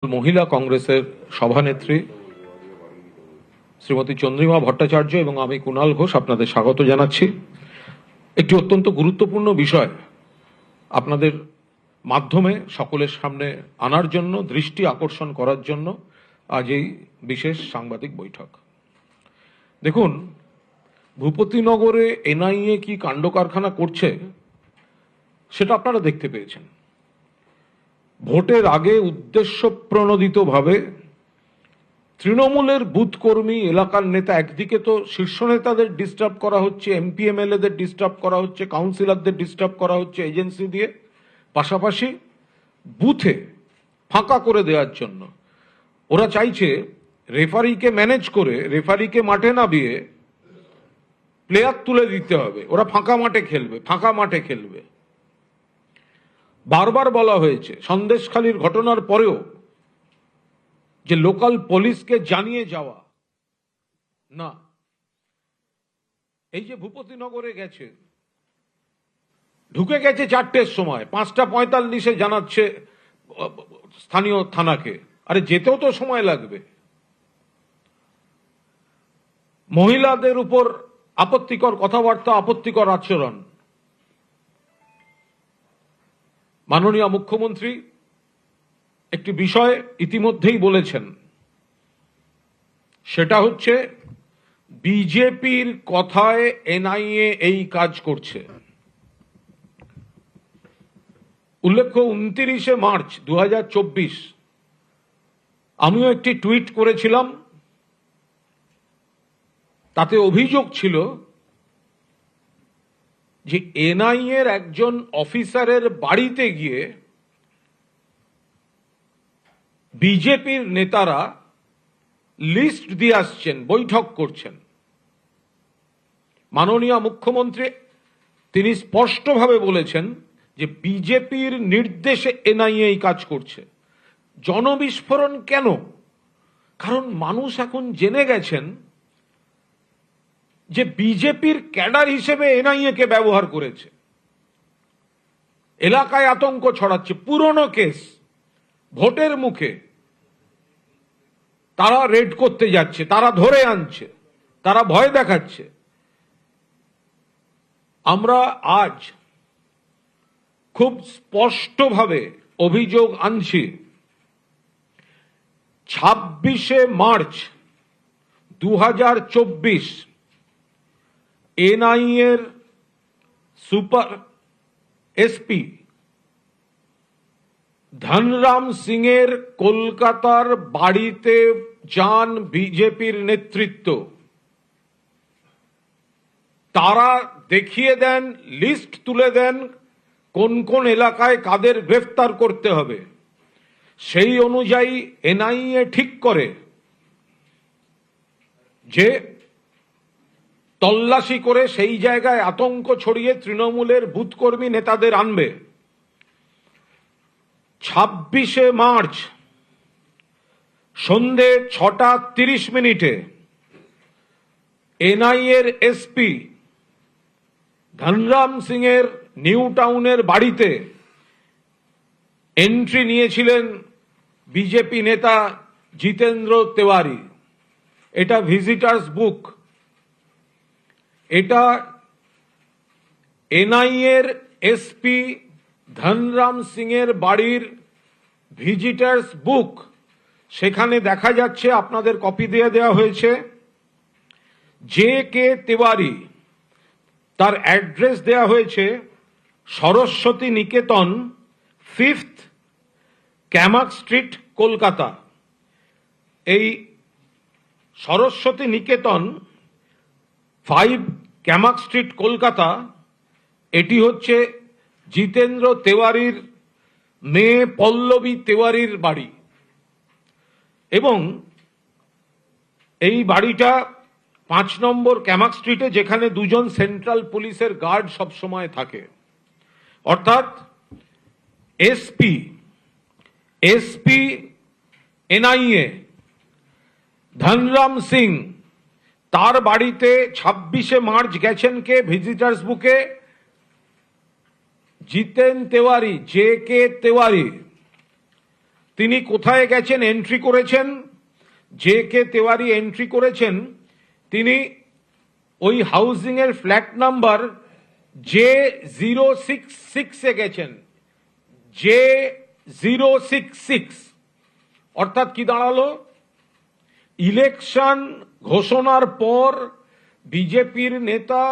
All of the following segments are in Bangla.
মহিলা কংগ্রেসের সভানেত্রী শ্রীমতী চন্দ্রিমা ভট্টাচার্য এবং আমি কুণাল ঘোষ আপনাদের স্বাগত জানাচ্ছি। একটি অত্যন্ত গুরুত্বপূর্ণ বিষয় আপনাদের মাধ্যমে সকলের সামনে আনার জন্য, দৃষ্টি আকর্ষণ করার জন্য আজ এই বিশেষ সাংবাদিক বৈঠক। দেখুন, ভূপতিনগরে এনআইএ কি কাণ্ড কারখানা করছে সেটা আপনারা দেখতে পেয়েছেন। ভোটের আগে উদ্দেশ্য প্রণোদিতভাবে তৃণমূলের বুথ কর্মী, এলাকার নেতা, একদিকে তো শীর্ষ নেতাদের ডিস্টার্ব করা হচ্ছে, এমপি এমএলএদের ডিস্টার্ব করা হচ্ছে, কাউন্সিলরদের ডিস্টার্ব করা হচ্ছে এজেন্সি দিয়ে, পাশাপাশি বুথে ফাঁকা করে দেওয়ার জন্য ওরা চাইছে রেফারিকে ম্যানেজ করে, রেফারিকে মাঠে নামিয়ে প্লেয়ার তুলে দিতে হবে, ওরা ফাঁকা মাঠে খেলবে, ফাঁকা মাঠে খেলবে। বারবার বলা হয়েছে সন্দেশখালীর ঘটনার পরেও যে লোকাল পুলিশকে জানিয়ে যাওয়া না। এই যে ভূপতিনগরে গেছে, ঢুকে গেছে 4টের সময়, 5টা 45-এ জানাচ্ছে স্থানীয় থানাকে। আরে যেতেও তো সময় লাগবে। মহিলাদের উপর আপত্তিকর কথাবার্তা, আপত্তিকর আচরণ। মাননীয় মুখ্যমন্ত্রী একটি বিষয় ইতিমধ্যেই বলেছেন, সেটা হচ্ছে বিজেপির কথায় এনআইএ এই কাজ করছে। উল্লেখ্য, 29শে মার্চ 2024 আমিও একটি টুইট করেছিলাম। তাতে অভিযোগ ছিল যে এনআইএর একজন অফিসারের বাড়িতে গিয়ে বিজেপির নেতারা লিস্ট দিয়ে আসছেন, বৈঠক করছেন। মাননীয় মুখ্যমন্ত্রী তিনি স্পষ্টভাবে বলেছেন যে বিজেপির নির্দেশে এনআইএ এই কাজ করছে। জনবিস্ফোরণ কেন? কারণ মানুষ এখন জেনে গেছেন যে বিজেপির ক্যাডার হিসেবে এনআইএ কে ব্যবহার করেছে, এলাকায় আতঙ্ক ছড়াচ্ছে। পুরনো কেস, ভোটের মুখে তারা রেড করতে যাচ্ছে, তারা ধরে আনছে, তারা ভয় দেখাচ্ছে। আমরা আজ খুব স্পষ্টভাবে অভিযোগ আনছি, 26শে মার্চ 2024 এনআইএর সুপার এসপি ধনরাম সিং এর কলকাতার বাড়িতে যান বিজেপির নেতৃত্ব। তারা দেখিয়ে দেন, লিস্ট তুলে দেন কোন কোন এলাকায় কাদের গ্রেফতার করতে হবে। সেই অনুযায়ী এনআইএ ঠিক করে যে তল্লাশি করে সেই জায়গায় আতঙ্ক ছড়িয়ে তৃণমূলের বুথকর্মী নেতাদের আনবে। 26শে মার্চ সন্ধে 6:30 এনআইএর এসপি ধনরাম সিং এর নিউ টাউনের বাড়িতে এন্ট্রি নিয়েছিলেন বিজেপি নেতা জিতেন্দ্র তেওয়ারি। এটা ভিজিটার্স বুক, এটা এনআইএর এসপি ধনরাম সিং এর বাড়ির ভিজিটার্স বুক। সেখানে দেখা যাচ্ছে, আপনাদের কপি দিয়ে দেওয়া হয়েছে, জে কে তেওয়ারি, তার অ্যাড্রেস দেওয়া হয়েছে সরস্বতী নিকেতন, 5th ক্যামাক স্ট্রিট, কলকাতা। এই সরস্বতী নিকেতন 5 ক্যামাক স্ট্রিট, কলকাতা, এটি হচ্ছে জিতেন্দ্র তেওয়ারির মেয়ে পল্লবী তেওয়ারির বাড়ি। এবং এই বাড়িটা 5 নম্বর ক্যামাক স্ট্রিটে, যেখানে দুজন সেন্ট্রাল পুলিশের গার্ড সবসময় থাকে। অর্থাৎ এসপি এনআইএ ধনরাম সিং, তার বাড়িতে 26শে মার্চ গেছেন কে? ভিজিটার্স বুকে জিতেন তেওয়ারি, জে কে তেওয়ারি। তিনি কোথায় গেছেন, এন্ট্রি করেছেন, যে কে তেওয়ারি এন্ট্রি করেছেন, তিনি ওই হাউজিং এর ফ্ল্যাট নাম্বার J066 গেছেন। J066 অর্থাৎ কি দাঁড়ালো, ইলেকশন ঘোষণার পর বিজেপির নেতা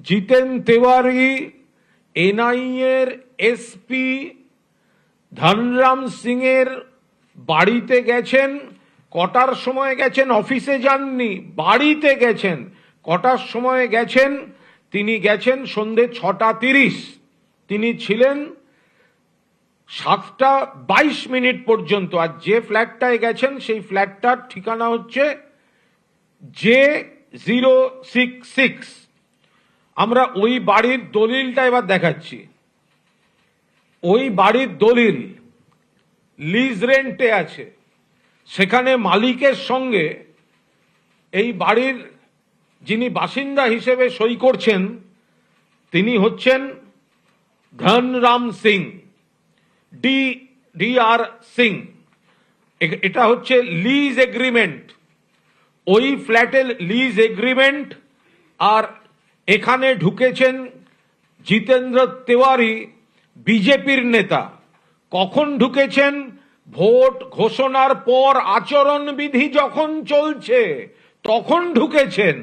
জিতেন তেওয়ারি এনআইএর এসপি ধনরাম সিং এর বাড়িতে গেছেন। কটার সময় গেছেন? অফিসে যাননি, বাড়িতে গেছেন। কটার সময় গেছেন? তিনি গেছেন সন্ধে 6:30। তিনি ছিলেন 7:22 পর্যন্ত। আর যে ফ্ল্যাটটায় গেছেন সেই ফ্ল্যাটটার ঠিকানা হচ্ছে J066। আমরা ওই বাড়ির দলিলটা এবার দেখাচ্ছি। ওই বাড়ির দলিল লিজ রেন্টে আছে। সেখানে মালিকের সঙ্গে এই বাড়ির যিনি বাসিন্দা হিসেবে সই করছেন তিনি হচ্ছেন ধনরাম সিং, DR সিং। এটা হচ্ছে লিজ এগ্রিমেন্ট, ওই ফ্ল্যাটের লিজ এগ্রিমেন্ট। আর এখানে ঢুকেছেন জিতেন্দ্র তেওয়ারি, বিজেপির নেতা। কখন ঢুকেছেন? ভোট ঘোষণার পর আচরণবিধি যখন চলছে তখন ঢুকেছেন।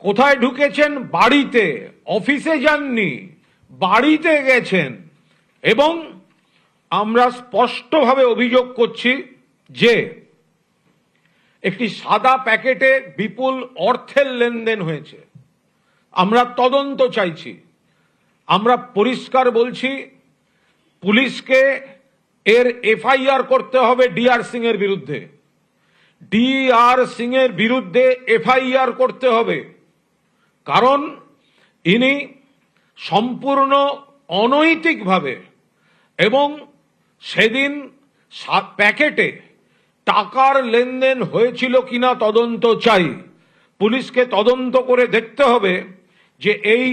কোথায় ঢুকেছেন? বাড়িতে। অফিসে যাননি, বাড়িতে গেছেন। এবং আমরা স্পষ্টভাবে অভিযোগ করছি যে একটি সাদা প্যাকেটে বিপুল অর্থের লেনদেন হয়েছে। আমরা তদন্ত চাইছি। আমরা পরিষ্কার বলছি, পুলিশকে এর FIR করতে হবে DR সিং এর বিরুদ্ধে। DR সিং এর বিরুদ্ধে FIR করতে হবে, কারণ ইনি সম্পূর্ণ অনৈতিকভাবে এবং সেদিন প্যাকেটে টাকার লেনদেন হয়েছিল কিনা তদন্ত চাই। পুলিশকে তদন্ত করে দেখতে হবে যে এই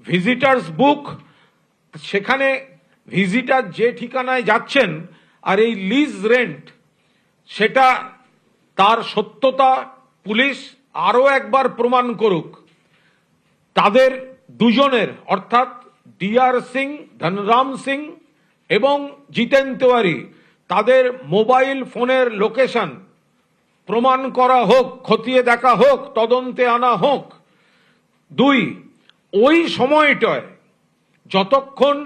ভিজিটার্স বুক, সেখানে ভিজিটার যে ঠিকানায় যাচ্ছেন আর এই লিজ রেন্ট, সেটা তার সত্যতা পুলিশ আরো একবার প্রমাণ করুক। তাদের দুজনের অর্থাৎ DR সিং, ধনরাম সিং এবং জিতেন তেওয়ারি, তাদের মোবাইল ফোনের লোকেশন প্রমাণ করা হোক, খতিয়ে দেখা হোক, তদন্তে আনা হোক। 2, ওই সময়টায় যতক্ষণ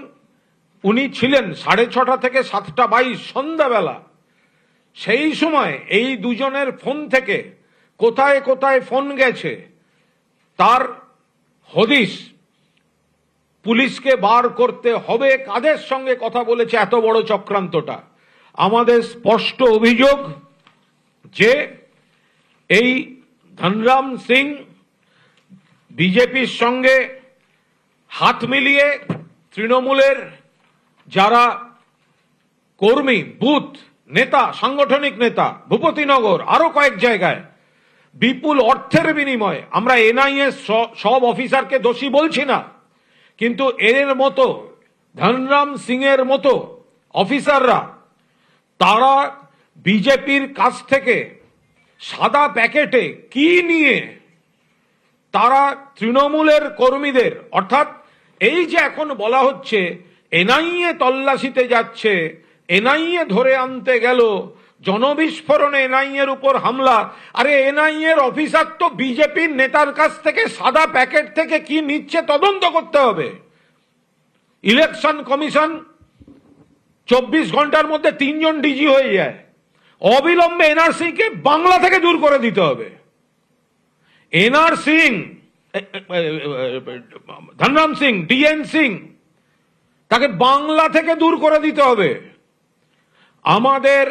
উনি ছিলেন 6:30 থেকে 7:22 সন্ধ্যাবেলা, সেই সময় এই দুজনের ফোন থেকে কোথায় কোথায় ফোন গেছে তার হদিশ পুলিশকে বার করতে হবে। কাদের সঙ্গে কথা বলেছে এত বড় চক্রান্তটা? আমাদের স্পষ্ট অভিযোগ যে এই ধনরাম সিং বিজেপির সঙ্গে হাত মিলিয়ে তৃণমূলের যারা কর্মী, বুথ নেতা, সাংগঠনিক নেতা, ভূপতিনগর আরো কয়েক জায়গায় বিপুল অর্থের বিনিময়ে, আমরা NIA সব অফিসারকে দোষী বলছি না, কিন্তু এর মতো ধনরাম সিং এর মতো অফিসাররা তারা বিজেপির কাছ থেকে সাদা প্যাকেটে কি নিয়ে তারা তৃণমূলের কর্মীদের, অর্থাৎ এই যে এখন বলা হচ্ছে NIA তল্লাশিতে যাচ্ছে, NIA ধরে আনতে গেল, জনবিস্ফোরণে NIA এর উপর হামলা। আরে NIA এর অফিসার তো বিজেপির নেতার কাছ থেকে সাদা প্যাকেট থেকে কি নিচ্ছে তদন্ত করতে হবে। ইলেকশন কমিশন 24 ঘন্টার মধ্যে 3 জন DG হয়ে যায়। অবিলম্বে NRC কে বাংলা থেকে দূর করে দিতে হবে। ধনরাম সিং, DN সিং, তাকে বাংলা থেকে দূর করে দিতে হবে। আমাদের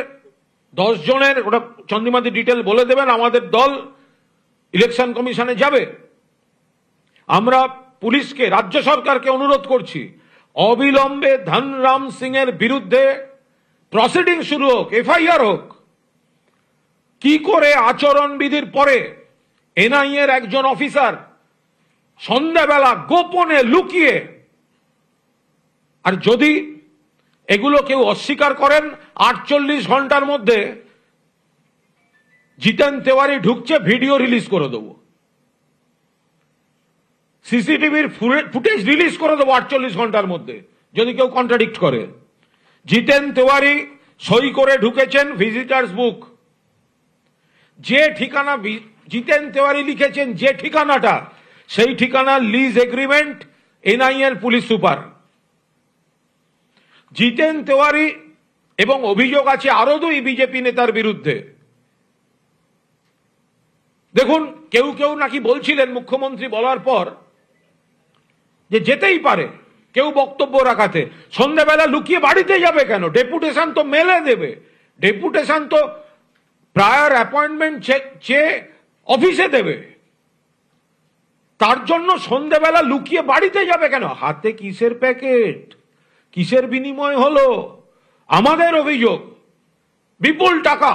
10 জনের, ওটা চন্দ্রিমাদি ডিটেল বলে দেবেন, আমাদের দল ইলেকশন কমিশনে যাবে। আমরা পুলিশকে, রাজ্য সরকারকে অনুরোধ করছি, অবিলম্বে ধনরাম সিং এর বিরুদ্ধে প্রসিডিং শুরু হোক, FIR হোক। কি করে আচরণবিধির পরে NIA এর একজন অফিসার সন্ধ্যাবেলা গোপনে লুকিয়ে, আর যদি এগুলো কেউ অস্বীকার করেন, 48 ঘন্টার মধ্যে জিতেন তেওয়ারি ঢুকছে, ভিডিও রিলিজ করে দেবো, সিসিটিভির ফুটেজ রিলিজ করে দেবো 48 ঘন্টার মধ্যে, যদি কেউ কন্ট্রাডিক্ট করে। জিতেন তেওয়ারি সই করে ঢুকেছেন ভিজিটার্স বুক। যে ঠিকানা জিতেন তেওয়ারি লিখেছেন, যে ঠিকানাটা, সেই ঠিকানা লিজ এগ্রিমেন্ট এনআইএর পুলিশ সুপার। জিতেন তেওয়ারি এবং অভিযোগ আছে আরো 2 বিজেপি নেতার বিরুদ্ধে। দেখুন, কেউ কেউ নাকি বলছিলেন মুখ্যমন্ত্রী বলার পর যে যেতেই পারে কেউ বক্তব্য রাখাতে, সন্ধ্যাবেলা লুকিয়ে বাড়িতে যাবে কেন? ডেপুটেশন তো মেলে দেবে, ডেপুটেশন তো প্রায়র অ্যাপয়েন্টমেন্ট চেয়ে অফিসে দেবে, তার জন্য সন্ধ্যাবেলা লুকিয়ে বাড়িতে যাবে কেন? হাতে কিসের প্যাকেট, কিসের বিনিময় হলো? আমাদের অভিযোগ বিপুল টাকা,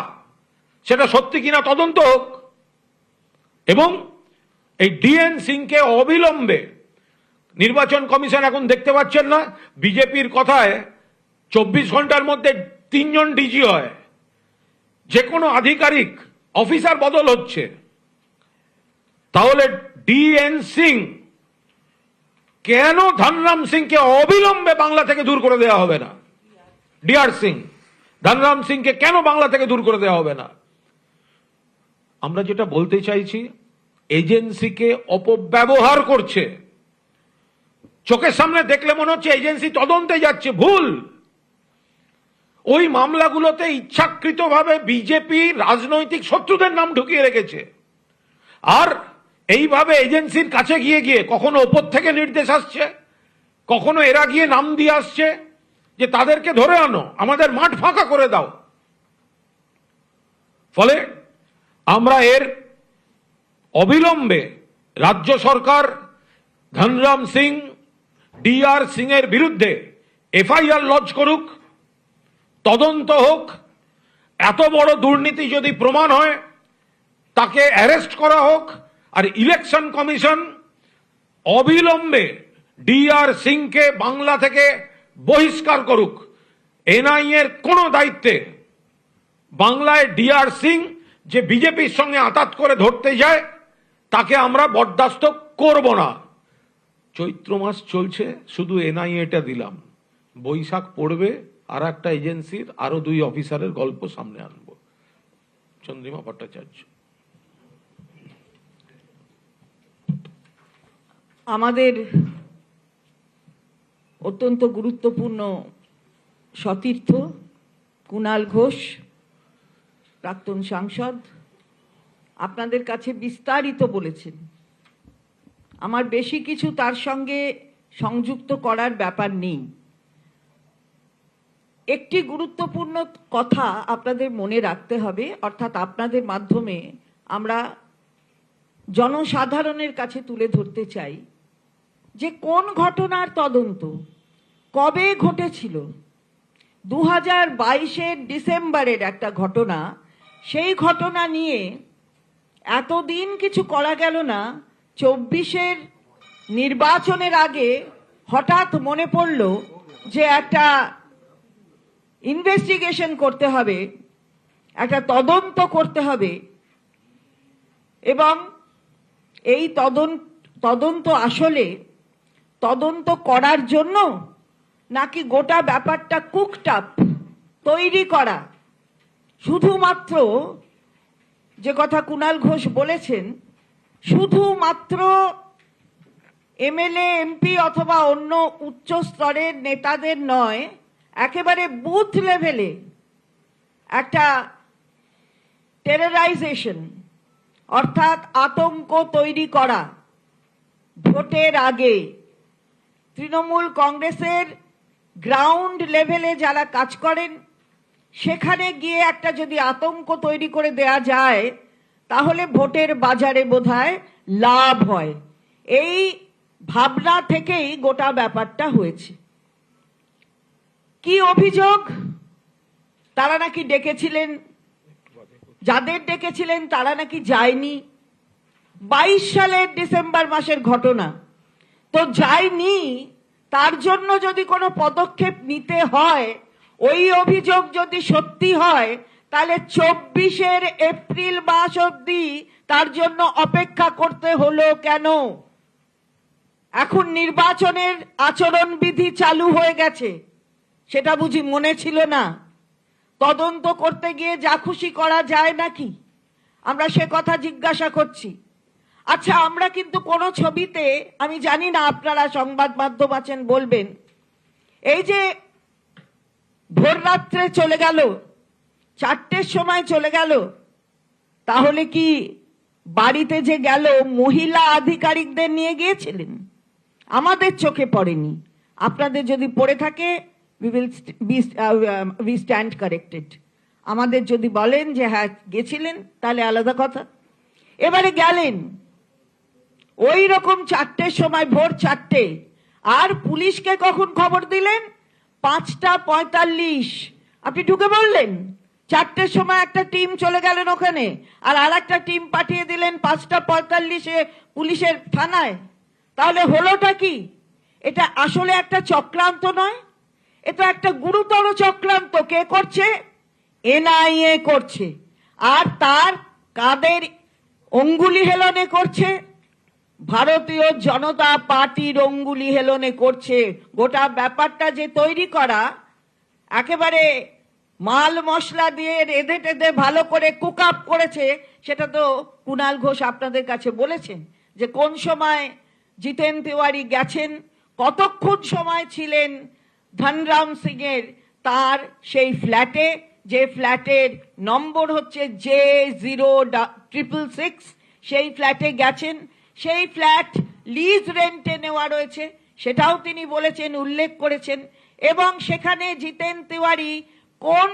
সেটা সত্যি কিনা তদন্ত হোক, এবং এই ডিএন সিংকে অবিলম্বে, নির্বাচন কমিশন এখন দেখতে পাচ্ছেন না, বিজেপির কথায় 24 ঘন্টার মধ্যে 3 জন ডিজি হয়, যে কোনো আধিকারিক অফিসার বদল হচ্ছে, তাহলে ডিএন সিং কেন ধনরাম সিংকে অবিলম্বে বাংলা থেকে দূর করে দেওয়া হবে না? ডিআর সিং, ধনরাম সিংকে কেন বাংলা থেকে দূর করে দেওয়া হবে না? আমরা যেটা বলতে চাইছি, এজেন্সিকে অপব্যবহার করছে। চোখের সামনে দেখলে মনে হচ্ছে এজেন্সি তদন্তে যাচ্ছে, ভুল। ওই মামলাগুলোতে ইচ্ছাকৃতভাবে বিজেপি রাজনৈতিক শত্রুদের নাম ঢুকিয়ে রেখেছে, আর এইভাবে এজেন্সির কাছে গিয়ে গিয়ে কখনো ওপর থেকে নির্দেশ আসছে, কখনো এরা গিয়ে নাম দিয়ে আসছে যে তাদেরকে ধরে আনো, আমাদের মাঠ ফাঁকা করে দাও। ফলে আমরা এর অবিলম্বে রাজ্য সরকার ধনরাম সিং, ডিআর সিং এর বিরুদ্ধে এফআইআর লঞ্চ করুক, তদন্ত হোক, এত বড় দুর্নীতি যদি প্রমাণ হয় তাকে অ্যারেস্ট করা হোক, আর ইলেকশন কমিশন অবিলম্বে ডিআর সিংকে বাংলা থেকে বহিষ্কার করুক। এনআইএ এর কোন দায়িত্বে বাংলায় ডিআর সিং যে বিজেপির সঙ্গে আঁতাত করে ধরতে যায়, তাকে আমরা বরদাস্ত করব না। চৈত্র মাস চলছে, শুধু এনআইএটা দিলাম, বৈশাখ পড়বে, আর একটা এজেন্সির আরো 2 অফিসারের গল্প সামনে আনব। চন্দ্রিমা ভট্টাচার্য। আমাদের অত্যন্ত গুরুত্বপূর্ণ সতীর্থ কুণাল ঘোষ, প্রাক্তন সাংসদ, আপনাদের কাছে বিস্তারিত বলেছেন। আমার বেশি কিছু তার সঙ্গে সংযুক্ত করার ব্যাপার নেই। একটি গুরুত্বপূর্ণ কথা আপনাদের মনে রাখতে হবে, অর্থাৎ আপনাদের মাধ্যমে আমরা জনসাধারণের কাছে তুলে ধরতে চাই যে কোন ঘটনার তদন্ত কবে ঘটেছিল। 2022-এর ডিসেম্বরের একটা ঘটনা, সেই ঘটনা নিয়ে এতদিন কিছু করা গেল না। 24-এর নির্বাচনের আগে হঠাৎ মনে পড়ল যে একটা ইনভেস্টিগেশন করতে হবে, একটা তদন্ত করতে হবে, এবং এই তদন্ত আসলে তদন্ত করার জন্য নাকি গোটা ব্যাপারটা কুকড আপ, তৈরি করা। শুধুমাত্র যে কথা কুণাল ঘোষ বলেছেন, শুধুমাত্র এমএলএ, এমপি অথবা অন্য উচ্চ স্তরের নেতাদের নয়, একেবারে বুথ লেভেলে একটা টেররাইজেশন, অর্থাৎ আতঙ্ক তৈরি করা। ভোটের আগে তৃণমূল কংগ্রেসের গ্রাউন্ড লেভেলে যারা কাজ করেন, সেখানে গিয়ে একটা যদি আতঙ্ক তৈরি করে দেয়া যায়, তাহলে ভোটের বাজারে বোধহয় লাভ হয়। এই ভাবনা থেকেই গোটা ব্যাপারটা হয়েছে। কি অভিযোগ? তারা নাকি ডেকেছিলেন, যাদের ডেকেছিলেন তারা নাকি যায়নি। 22 সালের ডিসেম্বর মাসের ঘটনা তো, যায়নি তার জন্য যদি কোনো পদক্ষেপ নিতে হয়, ওই অভিযোগ যদি সত্যি হয়, তাহলে 24 এপ্রিল মাস অবধি তার জন্য অপেক্ষা করতে হলো কেন? এখন নির্বাচনের আচরণবিধি চালু হয়ে গেছে, সেটা বুঝি মনে ছিল না? তদন্ত করতে গিয়ে যা খুশি করা যায় নাকি? আমরা সে কথা জিজ্ঞাসা করছি। আচ্ছা, আমরা কিন্তু কোনো ছবিতে, আমি জানি না আপনারা সংবাদ মাধ্যম আছেন বলবেন, এই যে ভোর রাত্রে চলে গেল, 4টের সময় চলে গেল, তাহলে কি বাড়িতে যে গেল মহিলা আধিকারিকদের নিয়ে গিয়েছিলেন? আমাদের চোখে পড়েনি। আপনাদের যদি পড়ে থাকে, we stand corrected. আমাদের যদি বলেন যে হ্যাঁ গেছিলেন, তাহলে আলাদা কথা। এবারে গেলেন ওই রকম 4টের সময়, ভোর 4টে, আর পুলিশকে কখন খবর দিলেন? 5:45। আপনি ঢুকে বললেন 4টের সময় একটা টিম চলে গেলেন ওখানে, আর একটা টিম পাঠিয়ে দিলেন 5:45 পুলিশের থানায়। তাহলে হলোটা কি? এটা আসলে একটা চক্রান্ত নয়? এটা একটা গুরুতর চক্রান্ত। কে করছে? এনআইএ করছে। আর তার কাদের অঙ্গুলি হেলনে করছে? ভারতীয় জনতা পার্টির অঙ্গুলি হেলনে করছে। গোটা ব্যাপারটা যে তৈরি করা, একেবারে মাল মশলা দিয়ে রেঁধে টেঁধে ভালো করে কুক আপ করেছে, সেটা তো কুণাল ঘোষ আপনাদের কাছে বলেছেন যে কোন সময় জিতেন তিওয়ারি গেছেন, কতক্ষণ সময় ছিলেন ধনরাম সিং এর তার সেই ফ্ল্যাটে, যে ফ্ল্যাটের নম্বর হচ্ছে J0666, সেই ফ্ল্যাটে গেছেন। সেই ফ্ল্যাট লিজ রেন্টে নেওয়া রয়েছে, সেটাও তিনি বলেছেন, উল্লেখ করেছেন। এবং সেখানে জিতেন তিওয়ারি কোন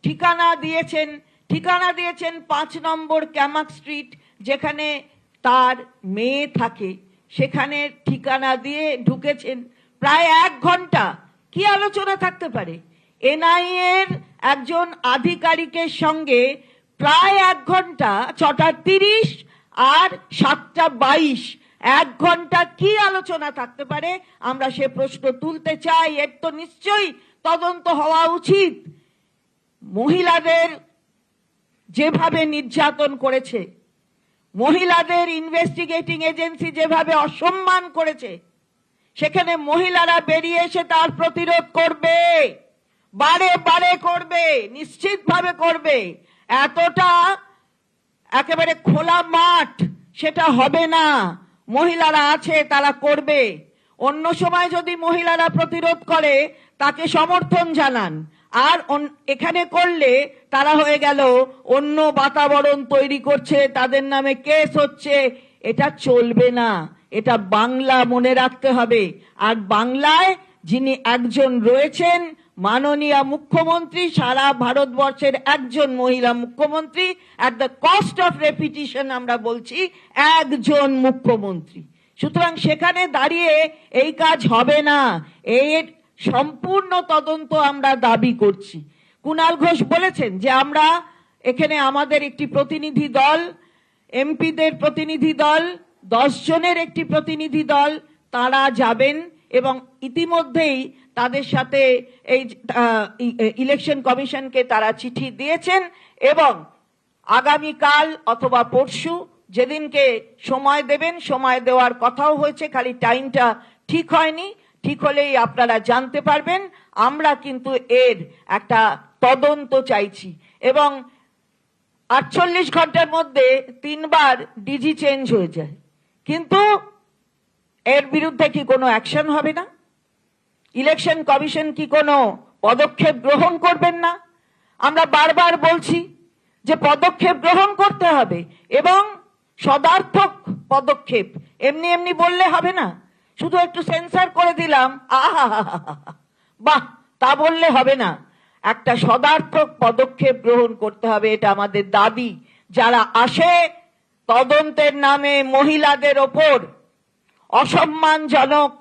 ঠিকানা দিয়েছেন? ঠিকানা দিয়েছেন 5 নম্বর ক্যামাক স্ট্রিট, যেখানে তার মেয়ে থাকে, সেখানে ঠিকানা দিয়ে ঢুকেছেন। প্রায় 1 ঘন্টা। কি আলোচনা থাকতে পারে? এনআইএর একজন আধিকারিকের সঙ্গে প্রায় 1 ঘন্টা, 6:30 আর 7:22, 1 ঘন্টা কি আলোচনা থাকতে পারে? আমরা সে প্রশ্ন তুলতে চাই। এর তো নিশ্চয়ই তদন্ত হওয়া উচিত। মহিলাদের যেভাবে নির্যাতন করেছে, মহিলাদের ইনভেস্টিগেটিং এজেন্সি যেভাবে অসম্মান করেছে, সেখানে মহিলারা বেরিয়ে এসে তার প্রতিরোধ করবে, বারে বারে করবে, নিশ্চিতভাবে করবে। এতটা একেবারে খোলা মাঠ সেটা হবে না। মহিলারা আছে, তারা করবে। অন্য সময় যদি মহিলারা প্রতিরোধ করে, তাকে সমর্থন জানান, আর এখানে করলে তারা হয়ে গেল অন্য বাতাবরণ তৈরি করছে, তাদের নামে কেস হচ্ছে। এটা চলবে না। এটা বাংলা, মনে রাখতে হবে। আর বাংলায় যিনি একজন রয়েছেন, মাননীয় মুখ্যমন্ত্রী, সারা ভারতবর্ষের একজন মহিলা মুখ্যমন্ত্রী, অ্যাট দ্য কস্ট অফ রেপিটিশন আমরা বলছি, একজন মুখ্যমন্ত্রী। সুতরাং সেখানে দাঁড়িয়ে এই কাজ হবে না। এর সম্পূর্ণ তদন্ত আমরা দাবি করছি। কুণাল ঘোষ বলেছেন যে আমরা এখানে আমাদের একটি প্রতিনিধি দল, এমপিদের প্রতিনিধি দল, 10 জনের একটি প্রতিনিধি দল, তারা যাবেন এবং ইতিমধ্যেই তাদের সাথে এই ইলেকশন কমিশনকে তারা চিঠি দিয়েছেন। এবং আগামীকাল অথবা পরশু, যেদিনকে সময় দেবেন, সময় দেওয়ার কথাও হয়েছে, খালি টাইমটা ঠিক হয়নি। ঠিক হলেই আপনারা জানতে পারবেন। আমরা কিন্তু এর একটা তদন্ত চাইছি। এবং 48 ঘন্টার মধ্যে 3 বার ডিজি চেঞ্জ হয়ে যায়, কিন্তু এর বিরুদ্ধে কি কোনো অ্যাকশন হবে না? ইলেকশন কমিশন কি কোনো পদক্ষেপ গ্রহণ করবেন না? আমরা বারবার বলছি যে পদক্ষেপ গ্রহণ করতে হবে, এবং সদার্থক পদক্ষেপ। এমনি এমনি বললে হবে না, শুধু একটু সেন্সর করে দিলাম, আহা বাহ, তা বললে হবে না। একটা সদার্থক পদক্ষেপ গ্রহণ করতে হবে, এটা আমাদের দাবি। যারা আসে তদন্তের নামে মহিলাদের ওপর অসম্মানজনক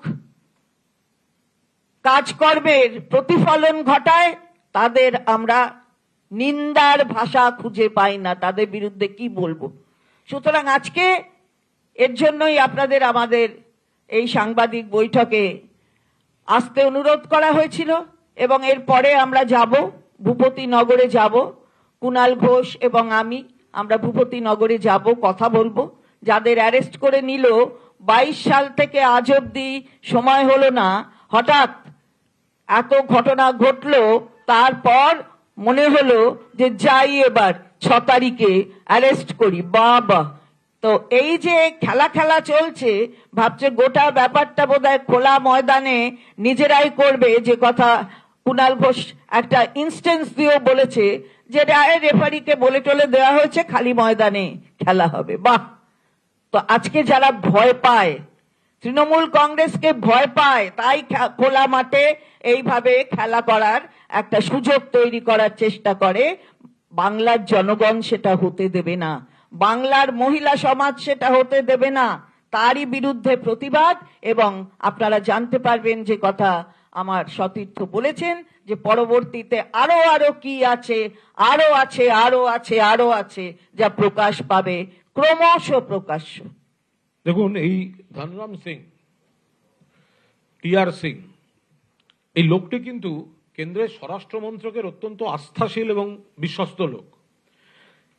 কাজকর্মের প্রতিফলন ঘটায়, তাদের আমরা নিন্দার ভাষা খুঁজে পাই না, তাদের বিরুদ্ধে কি বলবো। সুতরাং আজকে এর জন্যই আপনাদের আমাদের এই সাংবাদিক বৈঠকে আসতে অনুরোধ করা হয়েছিল এবং এরপরে আমরা যাব ভূপতিনগরে যাব, কুণাল ঘোষ এবং আমরা ভূপতিনগরে যাব, কথা বলবো। যাদের অ্যারেস্ট করে নিল 22 সাল থেকে আজ অব্দি সময় হলো না, হঠাৎ এত ঘটনা ঘটলো, তারপর মনে হলো যে যাই এবার 6 তারিখে অ্যারেস্ট করি। বাবা, তো এই যে খেলা খেলা চলছে, ভাবছে গোটা ব্যাপারটা বোধহয় খোলা ময়দানে নিজেরাই করবে, যে কথা কুণাল ঘোষ একটা ইনস্টেন্স দিয়েও বলেছে যে রেফারিকে বলে টলে দেওয়া হয়েছে, খালি ময়দানে খেলা হবে। বাহ, তো আজকে যারা ভয় পায়, তৃণমূল কংগ্রেসকে ভয় পায়, তাই খোলা মাঠে এইভাবে খেলা করার একটা সুযোগ তৈরি করার চেষ্টা করে, বাংলার জনগণ সেটা হতে দেবে না, বাংলার মহিলা সমাজ সেটা হতে দেবে না। তারই বিরুদ্ধে প্রতিবাদ। এবং আপনারা জানতে পারবেন যে কথা আমার সতীর্থ বলেছেন, যে পরবর্তীতে আরো কি আছে, আরো আছে যা প্রকাশ পাবে, ক্রমশ প্রকাশ্য। দেখুন, এই ধনরাম সিং, টিআর সিং, এই লোকটি কিন্তু কেন্দ্রের স্বরাষ্ট্র মন্ত্রকের অত্যন্ত আস্থাশীল এবং বিশ্বস্ত লোক।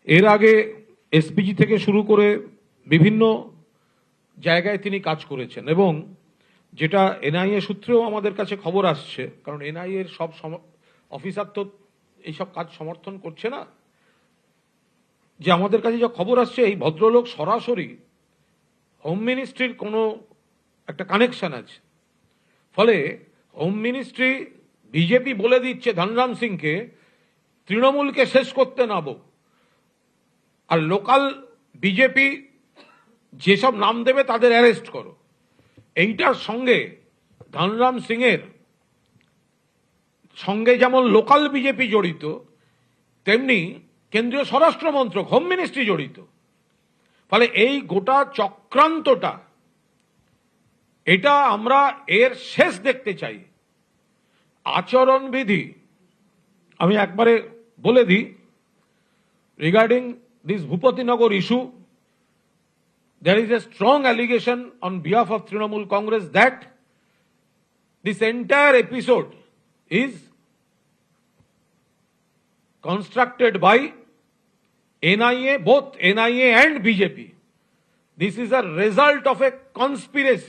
এর আগে এসপিজি থেকে শুরু করে বিভিন্ন জায়গায় তিনি কাজ করেছেন, এবং যেটা এনআইএ সূত্রেও আমাদের কাছে খবর আসছে, কারণ এনআইএ এর সব অফিসার তো এইসব কাজ সমর্থন করছে না, যে আমাদের কাছে যা খবর আসছে, এই ভদ্রলোক সরাসরি হোম মিনিস্ট্রির কোনো একটা কানেকশন আছে। ফলে হোম মিনিস্ট্রি, বিজেপি বলে দিচ্ছে ধনরাম সিংকে তৃণমূলকে শেষ করতে নাবো, আর লোকাল বিজেপি যেসব নাম দেবে তাদের অ্যারেস্ট করো। এইটার সঙ্গে ধনরাম সিং এর সঙ্গে যেমন লোকাল বিজেপি জড়িত, তেমনি কেন্দ্রীয় স্বরাষ্ট্র মন্ত্রক, হোম মিনিস্ট্রি জড়িত। ফলে এই গোটা চক্রান্তটা, এটা আমরা এর শেষ দেখতে চাই। আচরণবিধি আমি একবারে বলে দিই, regarding this Bhupatinagar issue, there is a strong allegation on behalf of Trinamool Congress that this entire episode is constructed by NIA, both NIA and BJP. This is a result of a conspiracy.